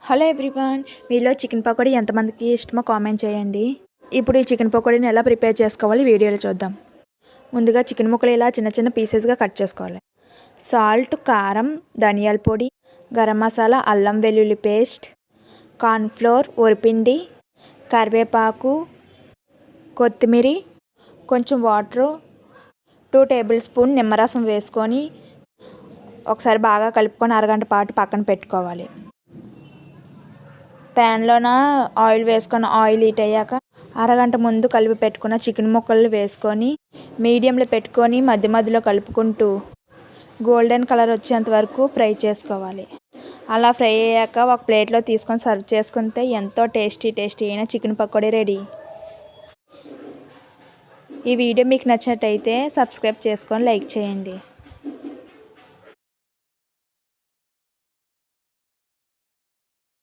Hello everyone, మీలో chicken pakodi ఎంతమందికి ఇష్టమో కామెంట్ చేయండి. ఇప్పుడు ఈ చికెన్ పకోడీని ఎలా ప్రిపేర్ చేసుకోవాలి వీడియోలో చూద్దాం. ముందుగా చికెన్ ముక్కలు ఇలా చిన్న చిన్న పీసెస్గా కట్ చేసుకోవాలి. సాల్ట్, కారం, ధనియాల పొడి, గరం మసాలా, అల్లం వెల్లుల్లి పేస్ట్, కార్న్ఫ్లోర్, వరిపిండి, కరివేపాకు, కొత్తిమీర, కొంచెం వాటరు, 2 టేబుల్ స్పూన్ నిమ్మరసం వేసుకొని ఒకసారి బాగా కలుపుకొని అరగంట పాటు పక్కన పెట్టుకోవాలి. ప్యాన్లోన ఆయిల్ వేసుకొని ఆయిల్ హీట్ అయ్యాక అరగంట ముందు కలిపి పెట్టుకున్న చికెన్ ముక్కలు వేసుకొని మీడియంలో పెట్టుకొని మధ్య మధ్యలో కలుపుకుంటూ గోల్డెన్ కలర్ వచ్చేంత వరకు ఫ్రై చేసుకోవాలి. అలా ఫ్రై అయ్యాక ఒక ప్లేట్లో తీసుకొని సర్వ్ చేసుకుంటే ఎంతో టేస్టీ అయిన చికెన్ పకోడీ రెడీ. ఈ వీడియో మీకు నచ్చినట్టయితే సబ్స్క్రైబ్ చేసుకొని లైక్ చేయండి.